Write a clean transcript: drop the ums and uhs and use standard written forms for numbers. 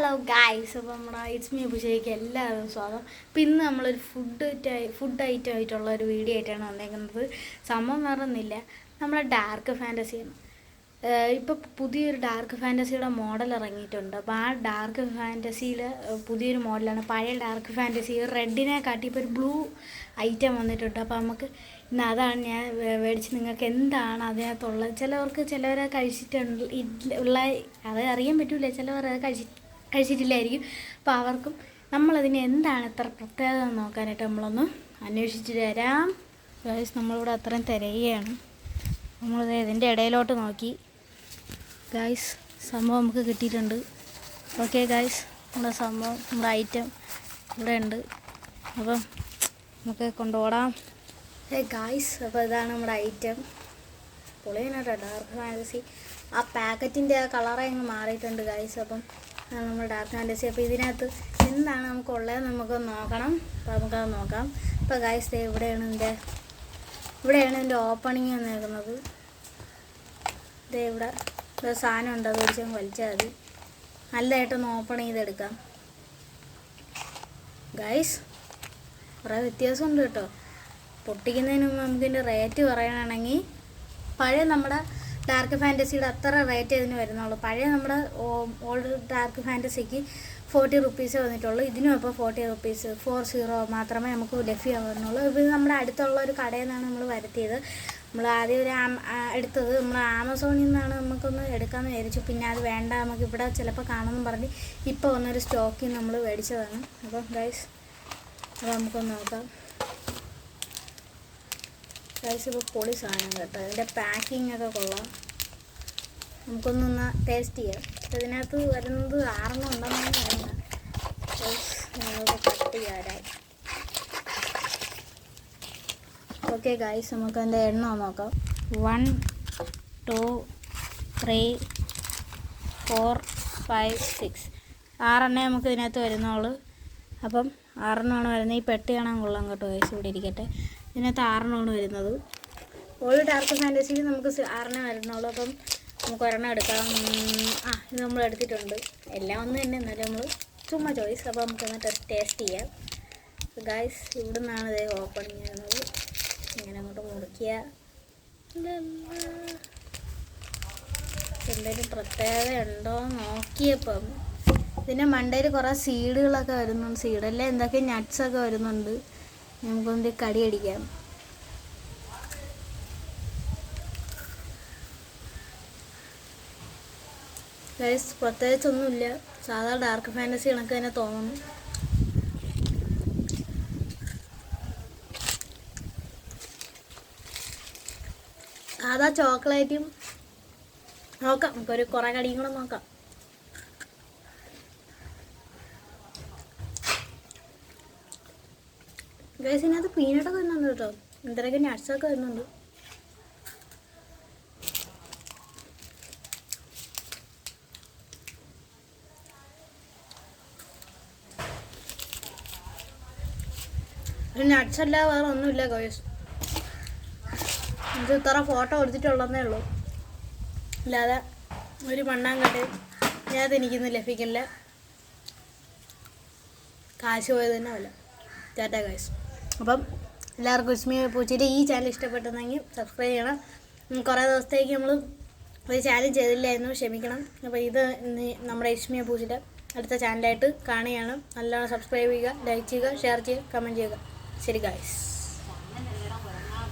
Hello guys, അപ്പോൾ നമ്മുടെ it's me അഭിഷേക്ക് എല്ലാവരും സ്വാഗതം. അപ്പോൾ ഇന്ന് നമ്മളൊരു ഫുഡ് ഐറ്റം ആയിട്ടുള്ള ഒരു വീഡിയോ ആയിട്ടാണ് വന്നേക്കുന്നത്. സംഭവം വേറൊന്നുമില്ല, നമ്മളെ ഡാർക്ക് ഫാൻറ്റസിയാണ്. ഇപ്പോൾ പുതിയൊരു ഡാർക്ക് ഫാൻറ്റസിയുടെ മോഡൽ ഇറങ്ങിയിട്ടുണ്ട്. അപ്പോൾ ആ ഡാർക്ക് ഫാൻറ്റസിയിലെ പുതിയൊരു മോഡലാണ്. പഴയ ഡാർക്ക് ഫാൻറ്റസി റെഡിനെ കാട്ടി ഇപ്പോൾ ഒരു ബ്ലൂ ഐറ്റം വന്നിട്ടുണ്ട്. അപ്പോൾ നമുക്ക് ഇന്ന് അതാണ് ഞാൻ മേടിച്ച് നിങ്ങൾക്ക് എന്താണ് അതിനകത്തുള്ളത്. ചിലവരെ കഴിച്ചിട്ടുണ്ട് ഉള്ള അത് അറിയാൻ പറ്റില്ല, ചിലവരത് കഴിച്ചിട്ടില്ലായിരിക്കും. അപ്പോൾ അവർക്കും നമ്മളതിന് എന്താണ് ഇത്ര പ്രത്യേകത നോക്കാനായിട്ട് നമ്മളൊന്ന് അന്വേഷിച്ച് തരാം. ഗൈസ്, നമ്മളിവിടെ അത്രയും തിരയുകയാണ്. നമ്മളിത് ഇതിൻ്റെ ഇടയിലോട്ട് നോക്കി. ഗൈസ്, സംഭവം നമുക്ക് കിട്ടിയിട്ടുണ്ട്. ഓക്കെ ഗൈസ്, നമ്മുടെ സംഭവം, നമ്മുടെ ഐറ്റം ഇവിടെ ഉണ്ട്. അപ്പം നമുക്ക് കൊണ്ടുപോടാം. ഗൈസ്, അപ്പോൾ ഇതാണ് നമ്മുടെ ഐറ്റം. പൊളിയനാട്ടോ dark fantasy. ആ പാക്കറ്റിൻ്റെ ആ കളറെ അങ്ങ് മാറിയിട്ടുണ്ട് ഗൈസ്. അപ്പം നമ്മൾ ഡാർക്ക് ഫാൻറ്റസി. അപ്പോൾ ഇതിനകത്ത് എന്താണ് നമുക്കുള്ളത് നമുക്ക് നോക്കണം. അപ്പോൾ നമുക്കത് നോക്കാം. ഇപ്പോൾ ഗൈസ്, ഇവിടെയാണ് ഇതിൻ്റെ ഓപ്പണിങ് വന്നേക്കുന്നത്. ഇവിടെ ഒരു സാധനം ഉണ്ട്, അത് ഒഴിച്ച് വലിച്ചാൽ മതി. നല്ലതായിട്ടൊന്ന് ഓപ്പൺ ചെയ്തെടുക്കാം. ഗൈസ്, കുറേ വ്യത്യാസമുണ്ട് കേട്ടോ. പൊട്ടിക്കുന്നതിന് മുമ്പ് നമുക്കിതിൻ്റെ റേറ്റ് പറയുകയാണെങ്കിൽ പഴയ നമ്മുടെ ഡാർക്ക് ഫാൻറ്റസിയുടെ അത്ര റേറ്റ് ഇതിന് വരുന്നുള്ളൂ. പഴയ നമ്മുടെ ഓൾഡ് ഡാർക്ക് ഫാൻറ്റസിക്ക് 40 റുപ്പീസ് വന്നിട്ടുള്ളൂ. ഇതിനും ഇപ്പോൾ 40 റുപ്പീസ് 40 മാത്രമേ നമുക്ക് ലഭ്യമാകുന്നുള്ളൂ. ഇത് നമ്മുടെ അടുത്തുള്ള ഒരു കടയിൽ നിന്നാണ് നമ്മൾ വരുത്തിയത്. നമ്മൾ ആദ്യം എടുത്തത് നമ്മൾ ആമസോണിൽ നിന്നാണ് നമുക്കൊന്ന് എടുക്കാമെന്ന് വിചാരിച്ചു. പിന്നെ അത് വേണ്ട, നമുക്ക് ഇവിടെ ചിലപ്പോൾ കാണുമെന്ന് പറഞ്ഞ് ഇപ്പോൾ വന്നൊരു സ്റ്റോക്കിൽ നമ്മൾ മേടിച്ചതാണ്. അപ്പോൾ ഗൈസ്, അത് നമുക്കൊന്ന് നോക്കാം. ഗൈസ്, ഇപ്പോൾ പൊളി സാധനം കേട്ടോ. ഇതിൻ്റെ പാക്കിംഗ് ഒക്കെ കൊള്ളാം. നമുക്കൊന്ന് ടേസ്റ്റ് ചെയ്യാം. ഇതിനകത്ത് വരുന്നത് 6 ഉണ്ടെന്നാണ് പറയുന്നത്. ഞങ്ങൾക്ക് കട്ട് ചെയ്യാനായി. ഓക്കെ ഗൈസ്, നമുക്ക് അതിൻ്റെ എണ്ണം നോക്കാം. 1 2 3 4 5 6 6 നമുക്ക് ഇതിനകത്ത് വരുന്നുള്ളൂ. അപ്പം 6 വരുന്നത്. ഈ പെട്ടി കാണാൻ കൊള്ളാം കേട്ടോ ഗൈസ്. ഇവിടെ ഇരിക്കട്ടെ. ഇതിനകത്ത് 6 വരുന്നത്. ഓൾഡ് ഡാർക്ക് ഫാൻറ്റസിയിൽ നമുക്ക് 6 വരുന്നുള്ളൂ. അപ്പം നമുക്ക് ഒരെണ്ണം എടുക്കാം. ഇത് നമ്മൾ എടുത്തിട്ടുണ്ട്. എല്ലാം ഒന്ന് തന്നെ, എന്നാലും നമ്മൾ ചുമ്മാ ചോയ്സ്. അപ്പോൾ നമുക്കൊന്ന് ടേസ്റ്റ് ചെയ്യാം. ഗൈസ്, ഇവിടെ നിന്നാണ് ഇത് ഓപ്പണിങ് ചെയ്യുന്നത്. ഇങ്ങനെ അങ്ങോട്ട് മുറിക്കുക. എന്തെങ്കിലും പ്രത്യേകത ഉണ്ടോ നോക്കിയപ്പം ഇതിൻ്റെ മണ്ടയിൽ കുറേ സീഡുകളൊക്കെ വരുന്നുണ്ട്. സീഡല്ല, എന്തൊക്കെ നട്ട്സൊക്കെ വരുന്നുണ്ട്. നമുക്കൊന്ന് കടി അടിക്കാം. ഗൈസ്, പ്രത്യേകിച്ചൊന്നുമില്ല, സാധാ ഡാർക്ക് ഫാൻറ്റസി കണക്ക് തന്നെ തോന്നുന്നു. സാധാ ചോക്ലേറ്റും നോക്കാം. നമുക്കൊരു കുറേ കടിയും കൂടെ നോക്കാം. ഗൈസ്, ഇതിനകത്ത് പീനട്ടൊക്കെ വരുന്നുണ്ട് കേട്ടോ. എന്തൊക്കെ നട്ട്സൊക്കെ വരുന്നുണ്ട്. നട്ട്സ് അല്ല, വേറെ ഒന്നുമില്ല ഗൈസ്. ഇത് ഇത്ര ഫോട്ടോ എടുത്തിട്ടുള്ളതേ ഉള്ളൂ. അല്ലാതെ ഒരു മണ്ണാങ്കട്ട് ഞാനത് എനിക്കൊന്നും ലഭിക്കില്ല. കാശ് പോയത് തന്നെ അല്ല. ടാറ്റാ ഗൈസ്. അപ്പം എല്ലാവർക്കും ഇസ്മി പൂച്ചയുടെ ഈ ചാനൽ ഇഷ്ടപ്പെട്ടെന്നെങ്കിൽ സബ്സ്ക്രൈബ് ചെയ്യണം. കുറേ ദിവസത്തേക്ക് നമ്മൾ ഒരു ചാനൽ ചെയ്തില്ലായിരുന്നു, ക്ഷമിക്കണം. അപ്പോൾ ഇത് നമ്മുടെ ഇസ്മിയ പൂച്ചയുടെ അടുത്ത ചാനലായിട്ട് കാണുകയാണ്. നല്ലോണം സബ്സ്ക്രൈബ് ചെയ്യുക, ലൈക്ക് ചെയ്യുക, ഷെയർ ചെയ്യുക, കമൻറ്റ് ചെയ്യുക. ശരി ഗൈസ്.